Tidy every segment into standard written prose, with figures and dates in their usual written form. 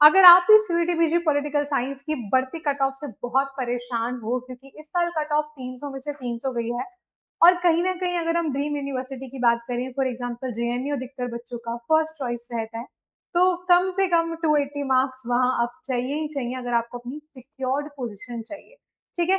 अगर आप भी सीईटी पॉलिटिकल साइंस की बढ़ती कट ऑफ से बहुत परेशान हो क्योंकि इस साल कट ऑफ 300 में से 300 गई है और कहीं ना कहीं अगर हम ड्रीम यूनिवर्सिटी की बात करें फॉर एग्जांपल जेएनयू अधिकतर बच्चों का फर्स्ट चॉइस रहता है तो कम से कम 280 मार्क्स वहां आप चाहिए ही चाहिए अगर आपको अपनी सिक्योर्ड पोजीशन चाहिए। ठीक है,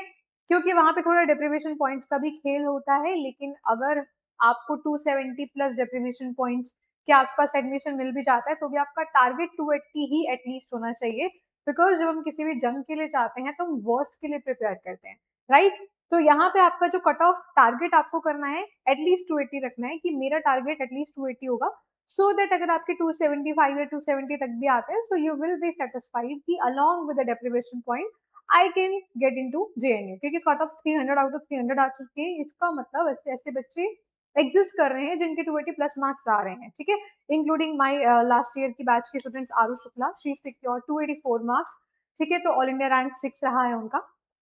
क्योंकि वहां पे थोड़ा डेप्रिवेशन पॉइंट्स का भी खेल होता है, लेकिन अगर आपको 270 प्लस डेप्रिवेशन पॉइंट्स के आसपास एडमिशन मिल भी जाता है तो भी आपका टारगेट 280 ही एटलीस्ट होना चाहिए। बिकॉज जब हम किसी भी जंग के लिए जाते हैं तो हम वर्स्ट के लिए प्रिपेयर करते हैं, राइट? तो यहाँ पे आपका जो कट ऑफ टारगेट आपको करना है एटलीस्ट 280 रखना है कि मेरा टारगेट एटलीस्ट 280 होगा, सो दैट अगर आपके 275 या 270 तक भी आते हैं so you will be satisfied कि along with the deprivation point I can get into JNU, क्योंकि कट ऑफ 300 आउट ऑफ 300 आ चुके हैं। इसका मतलब ऐसे ऐसे बच्चे एग्जिस्ट कर रहे हैं जिनके 280 प्लस मार्क्स आ रहे हैं। ठीक है, इंक्लूडिंग माय लास्ट ईयर की बैच की student Aaru Shukla, she secure 284 marks. ठीक है, तो ऑल इंडिया रैंक 6 रहा है उनका।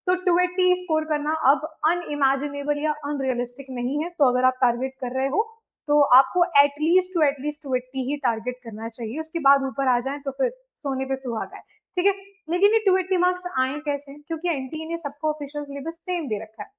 तो 280 स्कोर करना अब अनइमेजिनेबल या अनरियलिस्टिक नहीं है। तो अगर आप टारगेट कर रहे हो तो आपको एटलीस्ट 280 ही टारगेट करना चाहिए। उसके बाद ऊपर आ जाए तो फिर सोने पे सुहागा है। ठीक है, लेकिन ये 280 मार्क्स आए कैसे? क्योंकि एनटीए ने सबको ऑफिशियल सिलेबस सेम दे रखा है।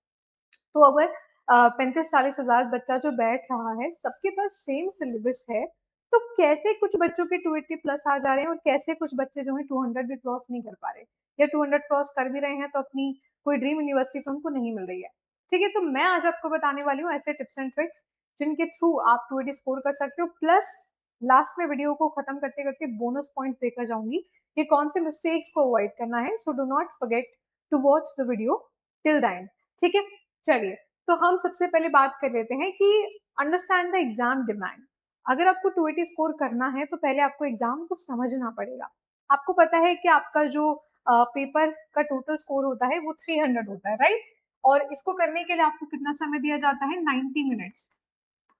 तो अगर 35-40 हजार बच्चा जो बैठ रहा है सबके पास सेम सिलेबस है, तो कैसे कुछ बच्चों के 280 प्लस आ जा रहे हैं और कैसे कुछ बच्चे जो है 200 भी क्रॉस नहीं कर पा रहे, या 200 क्रॉस कर भी रहे हैं तो अपनी कोई ड्रीम यूनिवर्सिटी तो उनको नहीं मिल रही है। ठीक है, तो मैं आज आपको बताने वाली हूँ ऐसे टिप्स एंड ट्रिक्स जिनके थ्रू आप 280 स्कोर कर सकते हो। प्लस लास्ट में वीडियो को खत्म करते करते बोनस पॉइंट देकर जाऊंगी कि कौन से मिस्टेक्स को अवॉइड करना है। So do not forget to watch the video till the end. ठीक है, चलिए, तो हम सबसे पहले बात कर लेते हैं कि अंडरस्टैंड द एग्जाम डिमांड। अगर आपको 280 स्कोर करना है तो पहले आपको एग्जाम को समझना पड़ेगा। आपको पता है कि आपका जो पेपर का टोटल स्कोर होता है वो 300 होता है, राइट? और इसको करने के लिए आपको कितना समय दिया जाता है? 90 मिनट्स,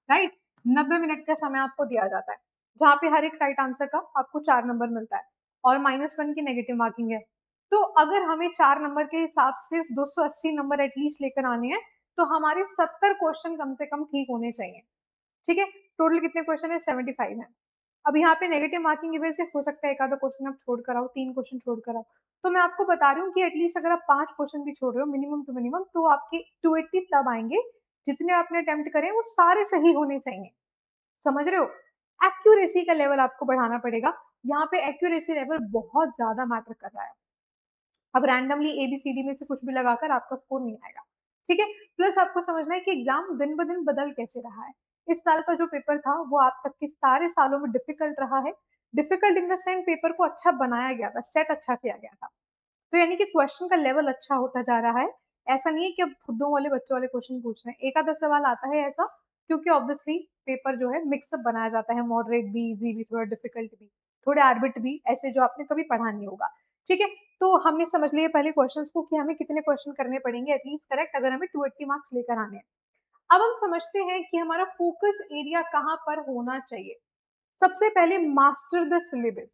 राइट? 90 मिनट का समय आपको दिया जाता है, जहाँ पे हर एक राइट आंसर का आपको 4 नंबर मिलता है और -1 की नेगेटिव मार्किंग है। तो अगर हमें 4 नंबर के हिसाब से 280 नंबर एटलीस्ट लेकर आने हैं तो हमारे 70 क्वेश्चन कम से कम ठीक होने चाहिए। ठीक है, टोटल कितने क्वेश्चन है? 75 है। अब यहाँ पे नेगेटिव मार्किंग की वजह से हो सकता है एक आधा क्वेश्चन आप छोड़ कर आओ, 3 क्वेश्चन छोड़ कर आओ। तो मैं आपको बता रही हूँ कि एटलीस्ट अगर आप 5 क्वेश्चन भी छोड़ रहे हो मिनिमम टू मिनिमम, तो आपके 280 तब आएंगे जितने आपने अटेम्प्ट करे वो सारे सही होने चाहिए। समझ रहे हो? एक्यूरेसी का लेवल आपको बढ़ाना पड़ेगा। यहाँ पे एक्यूरेसी लेवल बहुत ज्यादा मैटर कर रहा है। अब रैंडमली एबीसीडी में से कुछ भी लगाकर आपका स्कोर नहीं आएगा। ठीक है, प्लस आपको समझना है कि एग्जाम दिन ब दिन बदल कैसे रहा है। इस साल का जो पेपर था वो आप तक के सारे सालों में डिफिकल्ट रहा है। Difficult in the sense paper को अच्छा बनाया गया था, सेट अच्छा किया गया था। तो यानी कि क्वेश्चन का लेवल अच्छा होता जा रहा है। ऐसा नहीं है कि अब खुदों वाले बच्चों वाले क्वेश्चन पूछ रहे हैं। एक आधा सवाल आता है ऐसा, क्योंकि ऑब्वियसली पेपर जो है मिक्सअप बनाया जाता है, मॉडरेट भी, इजी भी, थोड़ा डिफिकल्ट भी, थोड़े आर्बिट भी, ऐसे जो आपने कभी पढ़ा नहीं होगा। ठीक है, तो हमने समझ लिया पहले क्वेश्चंस को कि हमें कितने क्वेश्चन करने पड़ेंगे एटलीस्ट करेक्ट अगर हमें 280 मार्क्स लेकर आने हैं। अब हम समझते हैं कि हमारा फोकस एरिया कहाँ पर होना चाहिए। सबसे पहले master the syllabus.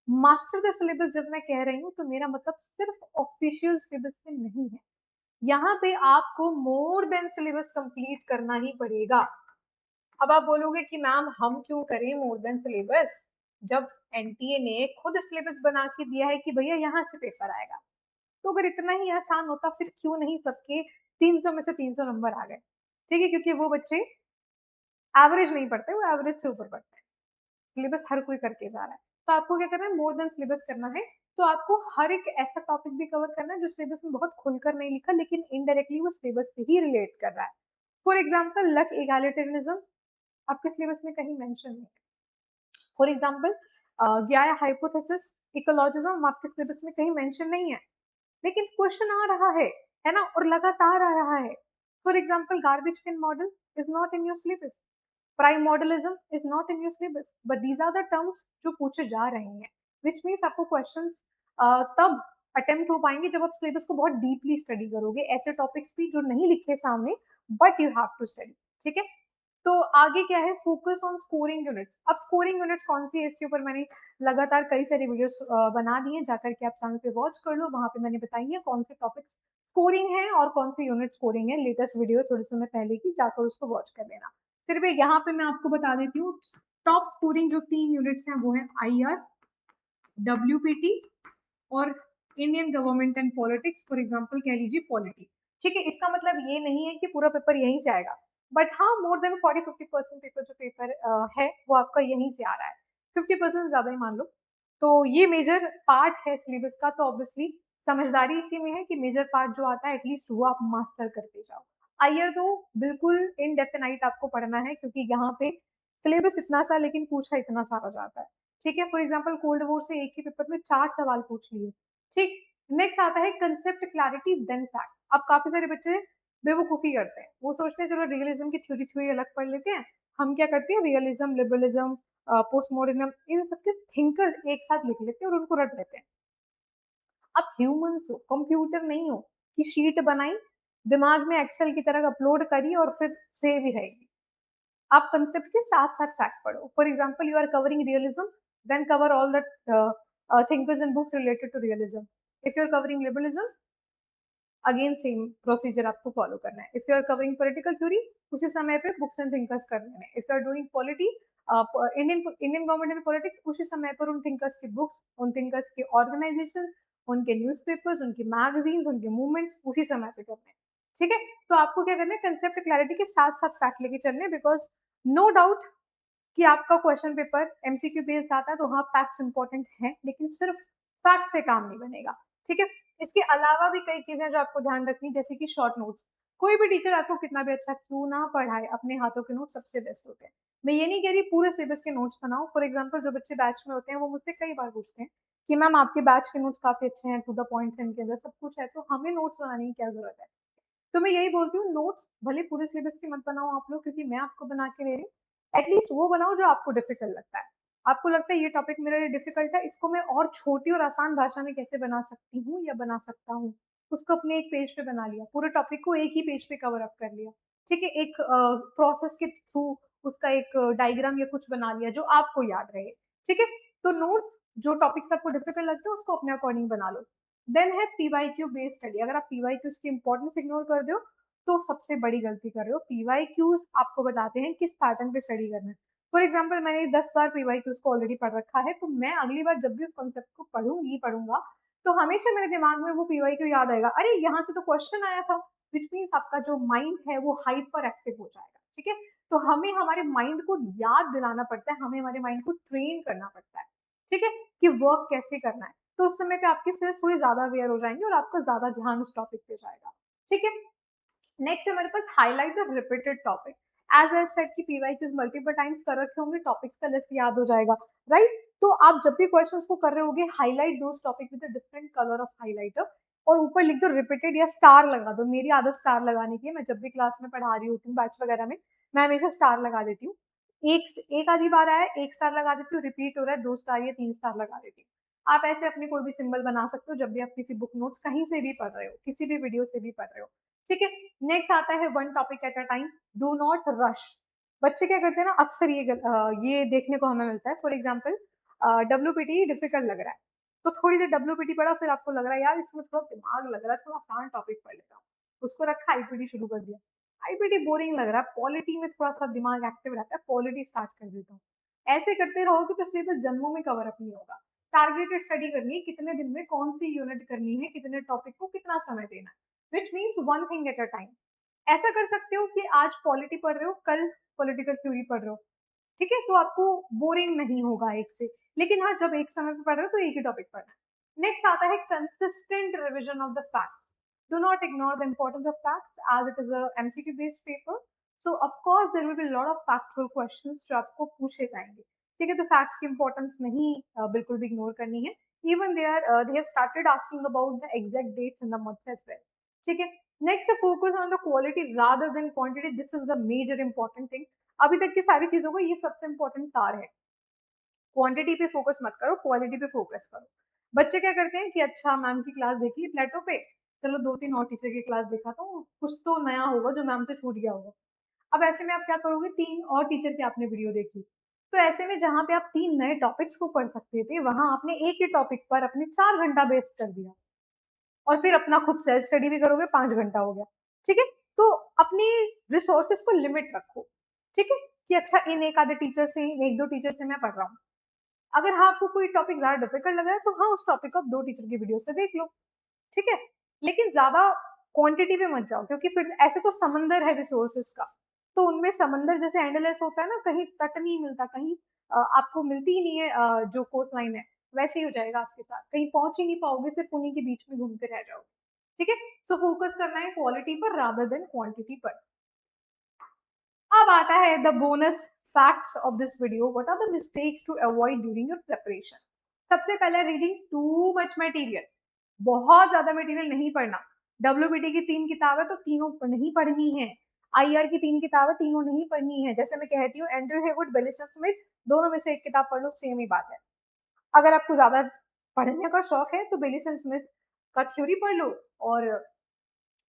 Master the syllabus जब मैं कह रही हूँ तो मेरा मतलब सिर्फ ऑफिशियल सिलेबस से नहीं है। यहाँ पे आपको मोर देन सिलेबस कंप्लीट करना ही पड़ेगा। अब आप बोलोगे कि मैम हम क्यों करें मोर देन सिलेबस, जब एनटीए ने खुद सिलेबस बना के दिया है कि भैया यहाँ से पेपर आएगा। तो अगर इतना ही आसान होता फिर क्यों नहीं सबके 300 में से 300 नंबर आ गए। ठीक है, क्योंकि वो बच्चे एवरेज नहीं पढ़ते, वो एवरेज से ऊपर पढ़ते हैं। सिलेबस हर कोई करके जा रहा है। तो आपको क्या करना है? मोर देन सिलेबस करना है। तो आपको हर एक ऐसा टॉपिक भी कवर करना है जो सिलेबस में बहुत खुलकर नहीं लिखा लेकिन इनडायरेक्टली वो सिलेबस से ही रिलेट कर रहा है। फॉर एग्जाम्पल लक इगैलिटेरियनिज्म आपके सिलेबस में कहीं मेंशन नहीं है। फॉर एग्जाम्पल ग्याया हाइपोथेसिस इकोलॉजिज्म आपके सिलेबस में कहीं मेंशन नहीं है, लेकिन क्वेश्चन आ रहा है ना, और लगातार आ रहा है। For example garbage pin model is not in your syllabus, prime modelism is not in your syllabus, but these are the terms जो पूछे जा रहे हैं, विच मीन्स आपको क्वेश्चन तब अटेम्प्ट हो पाएंगे जब आप सिलेबस को बहुत डीपली स्टडी करोगे, ऐसे टॉपिक्स भी जो नहीं लिखे सामने but you have to study. ठीक है, तो आगे क्या है? Focus on scoring units. अब स्कोरिंग यूनिट्स कौन सी है इसके ऊपर मैंने लगातार कई सारी वीडियोस बना दी हैं, जाकर के आप चैनल पे वॉच कर लो, वहां पे मैंने बताई है कौन से टॉपिक्स स्कोरिंग है और कौन सी यूनिट स्कोरिंग है। लेटेस्ट वीडियो थोड़े समय पहले की, जाकर उसको वॉच कर लेना। फिर भी यहाँ पे मैं आपको बता देती हूँ टॉप स्कोरिंग जो 3 यूनिट्स हैं वो है आईआर, WPT और Indian government and politics, for example कह लीजिए पॉलिटी। ठीक है, इसका मतलब ये नहीं है कि पूरा पेपर यहीं से आएगा, बट हाँ मोर देन 40-50% पेपर जो पेपर है वो आपका यहीं से आ रहा है, 50% ज्यादा ही मान लो। तो ये मेजर पार्ट है सिलेबस का, तो ऑब्वियसली समझदारी इसी में है कि मेजर पार्ट जो आता है एटलीस्ट वो आप मास्टर करते जाओ। आइए तो बिल्कुल इनडेफिनाइट आपको पढ़ना है, क्योंकि यहाँ पे सिलेबस इतना सा लेकिन पूछा इतना सारा जाता है। ठीक है, फॉर एग्जाम्पल कोल्ड वॉर से एक ही पेपर में 4 सवाल पूछ लिए। ठीक, नेक्स्ट आता है कंसेप्ट क्लैरिटी देन फैक्ट। अब काफी सारे बच्चे बेवकूफी करते हैं, वो सोचते हैं चलो रियलिज्म की थ्योरी थ्योरी अलग पढ़ लेते हैं। हम क्या करते हैं, रियलिज्म, लिबरलिज्म, पोस्ट मॉडर्निज्म, इन सबके थिंकर्स एक साथ लिख लेते हैं और उनको रट लेते हैं। अब ह्यूमंस हो, कंप्यूटर नहीं हो कि शीट बनाई, दिमाग में एक्सेल की तरह अपलोड करी और फिर सेव ही रहेगी। आप कंसेप्ट के साथ साथ फैक्ट पढ़ो। For example you are covering realism, then cover all the thinkers in books related to realism. If you are covering liberalism, again same procedure आपको फॉलो करना है। If you are covering political theory, उसी समय पे books and thinkers कर लेने। If you are doing polity, Indian Indian government and politics, उसी समय पर उन थिंकर्स की बुक्स, उन थिंकर्स के ऑर्गेनाइजेशन, उनके न्यूज़पेपर्स, उनकी मैगजीन्स, उनके मूवमेंट्स उसी समय पे करने हैं। ठीक है, तो आपको क्या करना है, कंसेप्ट क्लैरिटी के साथ साथ फैक्ट लेके चलने, बिकॉज नो डाउट कि आपका क्वेश्चन पेपर एमसीक्यू बेस्ड आता है, तो हाँ फैक्ट्स इंपॉर्टेंट हैं, लेकिन सिर्फ फैक्ट से काम नहीं बनेगा। ठीक है, इसके अलावा भी कई चीजें जो आपको ध्यान रखनी, जैसे कि शॉर्ट नोट्स। कोई भी टीचर आपको कितना भी अच्छा क्यों ना पढ़ाए, अपने हाथों के नोट्स सबसे बेस्ट होते हैं। मैं ये नहीं कह रही पूरे सिलेबस के नोट्स बनाओ। फॉर एग्जाम्पल जो बच्चे बैच में होते हैं वो मुझसे कई बार पूछते हैं कि मैम आपके बैच के नोट्स काफी अच्छे हैं, टू द पॉइंट इनके अंदर सब कुछ है, तो हमें नोट्स बनाने की क्या जरूरत है। तो मैं यही बोलती हूँ, नोट्स भले पूरे सिलेबस की मत बनाओ आप लोग, क्योंकि मैं आपको बना के दे रही हूँ। एटलीस्ट वो बनाओ जो आपको डिफिकल्ट लगता है। आपको लगता है ये टॉपिक मेरे लिए डिफिकल्ट है, इसको मैं और छोटी और आसान भाषा में कैसे बना सकती हूँ या बना सकता हूँ, उसको अपने एक पेज पे बना लिया, पूरे टॉपिक को एक ही पेज पे कवर अप कर लिया। ठीक है, एक प्रोसेस के थ्रू उसका एक डायग्राम या कुछ बना लिया जो आपको याद रहे। ठीक है, तो नोट्स जो टॉपिक्स आपको डिफिकल्ट लगते हैं उसको अपने अकॉर्डिंग बना लो। देन है पीवाईक्यू बेस्ड स्टडी। अगर आप पीवाईक्यूज की इंपॉर्टेंस इग्नोर कर दो तो सबसे बड़ी गलती कर रहे हो। पीवाईक्यूज आपको बताते हैं किस पैटर्न पे स्टडी करना है। फॉर एग्जाम्पल मैंने 10 बार पीवाईक्यूज को ऑलरेडी पढ़ रखा है, तो मैं अगली बार जब भी उस कॉन्सेप्ट को पढ़ूंगा तो हमेशा मेरे दिमाग में वो पीवाईक्यू याद आएगा, अरे यहाँ से तो क्वेश्चन आया था। विच मीन्स आपका जो माइंड है वो हाइपर एक्टिव हो जाएगा। ठीक है, तो हमें हमारे माइंड को याद दिलाना पड़ता है, हमें हमारे माइंड को ट्रेन करना पड़ता है। ठीक है, कि वर्क कैसे करना है। तो उस समय पे आपकी स्किल्स थोड़ी ज्यादा अवेयर हो जाएंगे और आपका ज्यादा ध्यान उस टॉपिक पे जाएगा। ठीक है, नेक्स्ट हमारे पास highlight the repeated topic. As I said कि पीवाईक्यूज मल्टीपल टाइम्स कर रखे होंगे, टॉपिक्स का लिस्ट याद हो जाएगा, राइट। तो आप जब भी क्वेश्चंस को कर रहे होगे, highlight those topic with different colour of highlighter, और ऊपर लिख दो रिपीटेड या स्टार लगा दो। मेरी आदत स्टार लगाने की है, मैं जब भी क्लास में पढ़ा रही होती हूँ बैच वगैरह में, मैं हमेशा स्टार लगा देती हूँ। एक एक आधी बार आया एक स्टार लगा देती हूँ, रिपीट हो रहा है 2 स्टार या 3 स्टार लगा देती हूँ। आप ऐसे अपने कोई भी सिंबल बना सकते हो जब भी आप किसी बुक नोट्स कहीं से भी पढ़ रहे हो, किसी भी वीडियो से भी पढ़ रहे हो। ठीक है, नेक्स्ट आता है one topic at a time, do not rush. बच्चे क्या करते हैं ना, अक्सर ये देखने को हमें मिलता है। फॉर एग्जाम्पल डब्ल्यूपीटी डिफिकल्ट लग रहा है, तो थोड़ी देर डब्ल्यूपीटी पढ़ा, फिर आपको लग रहा है यार इसमें थोड़ा दिमाग लग रहा है, थोड़ा आसान टॉपिक पढ़ लेता हूँ, उसको रखा आईपीटी शुरू कर दिया। आईपीटी बोरिंग लग रहा है, पॉलिटी में थोड़ा सा दिमाग एक्टिव रहता है, पॉलिटी स्टार्ट कर देता हूँ। ऐसे करते रहोगे तो सिलेबस जन्मों में कवर अप नहीं होगा। टारगेटेड स्टडी करनी है, कितने दिन में कौन सी यूनिट करनी है, कितने टॉपिक को कितना समय देना है, which means one thing at a time. ऐसा कर सकते हो कि आज पॉलिटी पढ़ रहे हो, कल पॉलिटिकल थ्योरी पढ़ रहे हो। ठीक है, तो आपको बोरिंग नहीं होगा एक से। लेकिन हाँ, जब एक समय पे पढ़ रहे हो तो एक ही टॉपिक पढ़ना है। नेक्स्ट आता है consistent revision of the facts. Do not ignore the importance of facts as it is a MCQ based paper. So of course there will be a lot of factual questions जो आपको पूछे जाएंगे। ठीक है, तो facts की importance नहीं बिल्कुल भी इग्नोर करनी है। Even they have started asking about the exact dates in the months as well। ठीक है, next focus on the quality rather than quantity, this is the major important thing. अभी तक की सारी चीजों को ये सबसे इंपॉर्टेंट सार है। क्वांटिटी पे फोकस मत करो, क्वालिटी पे फोकस करो। बच्चे क्या करते हैं कि अच्छा मैम की क्लास देख ली प्लेटो पे, चलो 2-3 और टीचर की क्लास देखा तो कुछ तो नया होगा जो मैम से छूट गया होगा। अब ऐसे में आप क्या करोगे, 3 और टीचर की आपने वीडियो देखी, तो ऐसे में जहां पे आप 3 नए टॉपिक्स को पढ़ सकते थे, वहां आपने एक ही टॉपिक पर अपने 4 घंटा वेस्ट कर दिया, और फिर अपना खुद सेल्फ स्टडी भी करोगे, 5 घंटा हो गया। ठीक है, तो अपनी रिसोर्सेज को लिमिट रखो। ठीक है, कि अच्छा इन एक आधे टीचर से, एक दो टीचर से मैं पढ़ रहा हूँ, अगर हाँ आपको कोई टॉपिक ज्यादा डिफिकल्ट लग रहा है तो हाँ उस टॉपिक को आप 2 टीचर की वीडियो से देख लो, ठीक है? लेकिन ज्यादा क्वांटिटी पे मत जाओ, क्योंकि फिर ऐसे तो समंदर है रिसोर्सेज का, तो उनमें समंदर जैसे एंडलेस होता है ना, कहीं तट नहीं मिलता, कहीं आपको मिलती ही नहीं है जो कोस्ट लाइन है, वैसे ही हो जाएगा आपके साथ, कहीं पहुंच ही नहीं पाओगे, सिर्फ उन्हीं के बीच में घूमते रह जाओगे, ठीक है? सो फोकस करना है क्वालिटी पर रादर देन क्वांटिटी पर। अब आता है the bonus facts of this video, what are the mistakes to avoid during your preparation. सबसे पहले रीडिंग टू मच मटेरियल, बहुत ज्यादा मटेरियल नहीं पढ़ना। डब्ल्यूबीटी की 3 किताब है तो तीनों नहीं पढ़नी है, आईआर की 3 किताब है तीनों नहीं पढ़नी है। जैसे मैं कहती हूँ एंड्रयू हेवुड, बेलिसन स्मिथ, दोनों में से एक किताब पढ़ लो, सेम ही बात है। अगर आपको ज्यादा पढ़ने का शौक है तो बेलिसन स्मिथ का थ्योरी पढ़ लो और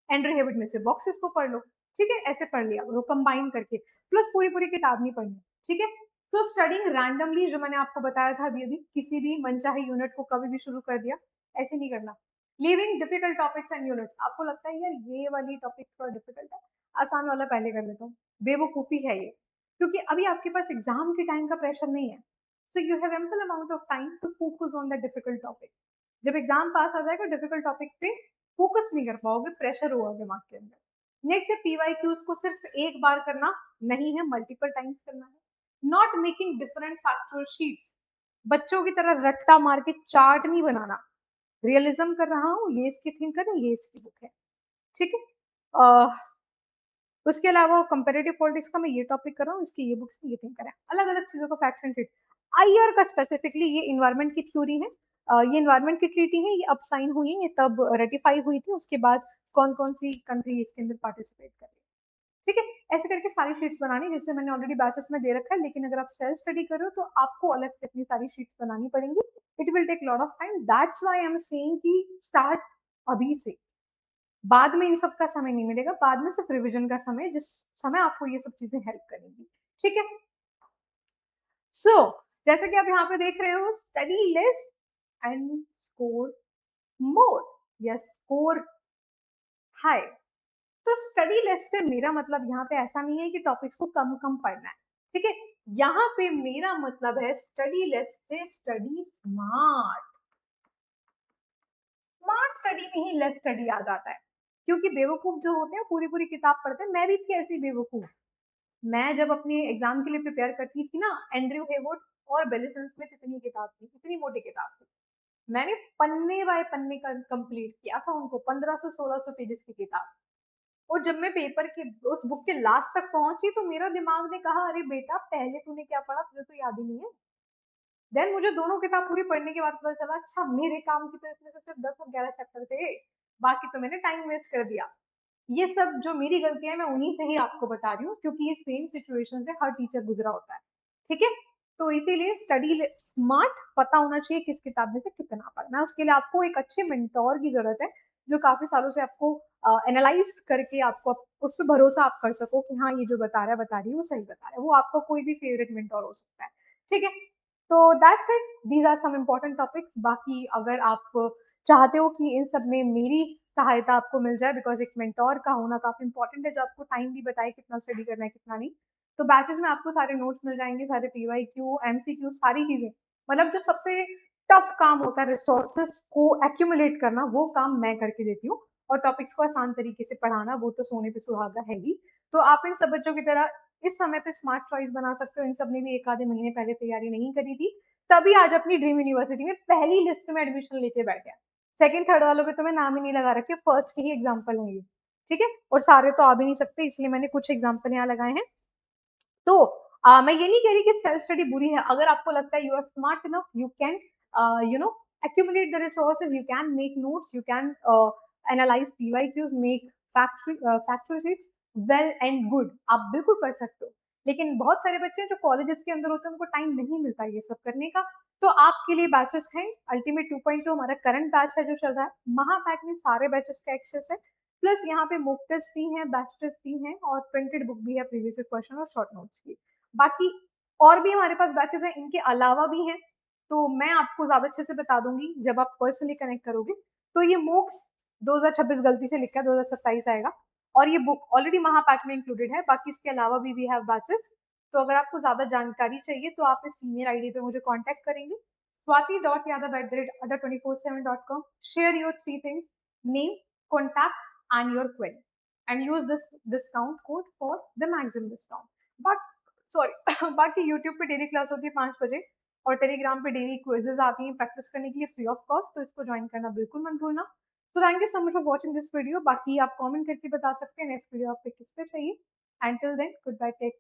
एंड्रयू हेविड में से बॉक्सेस को पढ़ लो, ठीक है? ऐसे पढ़ लिया वो कंबाइन करके, प्लस पूरी पूरी किताब नहीं पढ़नी, ठीक है? तो स्टडिंग रैंडमली, जो मैंने आपको बताया था अभी अभी, किसी भी मनचाहे यूनिट को कभी भी शुरू कर दिया, ऐसे नहीं करना। Leaving difficult topics and units, आपको लगता है यार ये वाली टॉपिक थोड़ा डिफिकल्ट है, आसान वाला पहले कर लेता हूँ, बेवकूफी है ये, क्योंकि अभी आपके पास एग्जाम के टाइम का प्रेशर नहीं है, so you have ample amount of time to focus on the difficult topic. जब एग्जाम पास आ जाएगा डिफिकल्ट टॉपिक पे फोकस नहीं कर पाओगे, प्रेशर होगा दिमाग के अंदर। नेक्स्ट है पीवाईक्यूज को सिर्फ एक बार करना नहीं है, मल्टीपल टाइम्स करना है। Not making different factual sheets, बच्चों की तरह रट्टा मार के चार्ट नहीं बनाना, रियलिज्म कर रहा हूँ, ये इसकी थिंक करें, ये इसकी बुक है, ठीक है? उसके अलावा कंपेरेटिव पॉलिटिक्स का मैं ये टॉपिक कर रहा हूँ, इसकी ये बुक्स में ये थिंक करें, अलग अलग चीजों का फैक्ट एंड फिट। आईआर का स्पेसिफिकली ये इन्वायरमेंट की थ्योरी है, ये इन्वायरमेंट की ट्रीटी है, ये अब साइन हुई है, ये तब रेटिफाई हुई थी, उसके बाद कौन कौन सी कंट्री इसके अंदर पार्टिसिपेट कर रही है, ठीक है? ऐसे करके सारी शीट्स बनानी, जिससे मैंने ऑलरेडी बैचेस में दे रखा है, लेकिन अगर आप सेल्फ स्टडी कर रहे हो तो आपको अलग से अपनी सारी शीट्स बनानी पड़ेंगी। It will take lot of time, that's why I am saying कि स्टार्ट अभी से, बाद में इन सब का समय नहीं मिलेगा, बाद में सिर्फ रिविजन का समय, जिस समय आपको ये सब चीजें हेल्प करेंगी, ठीक है? सो जैसे कि आप यहाँ पे देख रहे हो, study less and score more या स्कोर हाई। तो स्टडी लेस से मेरा मतलब यहाँ पे ऐसा नहीं है कि टॉपिक्स को कम कम पढ़ना है, ठीक है? यहाँ पे मेरा मतलब है स्टडी लेस से स्टडी स्मार्ट। स्मार्ट स्टडी में ही लेस स्टडी आ जाता है, क्योंकि बेवकूफ जो होते हैं पूरी पूरी किताब पढ़ते हैं, मैं भी थी ऐसी बेवकूफ। मैं जब अपने एग्जाम के लिए प्रिपेयर करती थी ना, एंड्रयू हेवुड और बेलिसन स्मिथ इतनी किताब थी, इतनी मोटी किताब थी, मैंने पन्ने बाय पन्ने का कंप्लीट किया था उनको, 1500-1600 पेजेस की किताब। और जब मैं पेपर के उस बुक के लास्ट तक पहुंची तो मेरा दिमाग ने कहा, अरे बेटा पहले तूने क्या पढ़ा, तुझे तो याद ही नहीं है। देन मुझे दोनों किताब पूरी पढ़ने के बाद पता चला, अच्छा मेरे काम की तो इसमें से सिर्फ 10 और 11 चैप्टर थे, बाकी तो मैंने टाइम वेस्ट कर दिया। ये सब जो मेरी गलतियां है मैं उन्हीं से ही आपको बता रही हूँ, क्योंकि ये सेम सिचुएशन से हर टीचर गुजरा होता है, ठीक है? तो इसीलिए स्टडी स्मार्ट, पता होना चाहिए किस किताब में से कितना पढ़ना है। उसके लिए आपको एक अच्छे मेंटोर की जरूरत है, जो काफी सालों से आपको एनालाइज करके आपको उस पर भरोसा आप कर सको कि हाँ ये जो बता रही है वो सही बता रहा है, वो आपका कोई भी फेवरेट मेंटोर हो सकता है, ठीक है? तो that's it, these are some important topics. बाकी अगर आप चाहते हो कि इन सब में मेरी सहायता आपको मिल जाए, बिकॉज एक मेंटोर का होना काफी इंपॉर्टेंट है, जो आपको टाइम भी बताए कितना स्टडी करना है कितना नहीं। तो बैचेस में आपको सारे नोट्स मिल जाएंगे, सारे पीवाईक्यू एमसीक्यू सारी चीजें, मतलब जो सबसे टफ काम होता है रिसोर्सेस को एक्यूमुलेट करना, वो काम मैं करके देती हूँ। और टॉपिक्स को आसान तरीके से पढ़ाना, वो तो सोने पे सुहागा है ही। तो आप इन सब बच्चों की तरह इस समय पे स्मार्ट चॉइस बना सकते हो। इन सब ने भी एक आधे महीने पहले तैयारी नहीं करी थी, तभी आज अपनी ड्रीम यूनिवर्सिटी में पहली लिस्ट में एडमिशन लेके बैठे हैं। सेकंड थर्ड वालों के तो मैं नाम ही नहीं लगा रखे, फर्स्ट के ही एग्जाम्पल है ये, ठीक है? और सारे तो आ भी नहीं सकते, इसलिए मैंने कुछ एग्जाम्पल यहाँ लगाए हैं। तो मैं ये नहीं कह रही कि सेल्फ स्टडी बुरी है, अगर आपको लगता है you are smart enough, you can you know accumulate the resources, you can make notes, you can analyze PYQs, make factual sheets, well and good, आप बिल्कुल कर सकते हो। लेकिन बहुत सारे बच्चे हैं जो कॉलेजेस के अंदर होते हैं, उनको टाइम नहीं मिलता ये सब करने का। तो आपके लिए बैचेस हैं, अल्टीमेट 2.2 हमारा करंट बैच है जो चल रहा है, महापैक में सारे बैचेस का एक्सेस है, प्लस यहाँ पे मॉक टेस्ट भी है, बैच टेस्ट भी है, और प्रिंटेड बुक भी है प्रीवियस क्वेश्चन और शॉर्ट नोट्स की। बाकी और भी हमारे पास बैचेस हैं, इनके अलावा भी हैं, तो मैं आपको ज्यादा अच्छे से बता दूंगी जब आप पर्सनली कनेक्ट करोगे। तो ये मोक्स 2026 गलती से लिखा है, 2027 आएगा, और ये बुक ऑलरेडी महापैक में इंक्लूडेड है। बाकी इसके अलावा भी वी हैव बैचेस, तो अगर आपको ज़्यादा जानकारी चाहिए तो आप इस ईमेल आईडी पे मुझे कॉन्टैक्ट करेंगे swati.yadav@other247.com. Share your three things: name, contact, and your query, and use this discount code for the maximum discount. But sorry बाकी यूट्यूब पे डेली क्लास होती है 5 बजे और टेलीग्राम पे डेली क्विजेज आती हैं प्रैक्टिस करने के लिए फ्री ऑफ कॉस्ट, तो इसको ज्वाइन करना बिल्कुल मत भूलना। तो thank you so much for watching this video. बाकी आप कमेंट करके बता सकते हैं नेक्स्ट वीडियो आपको किस पे चाहिए। And till then goodbye, take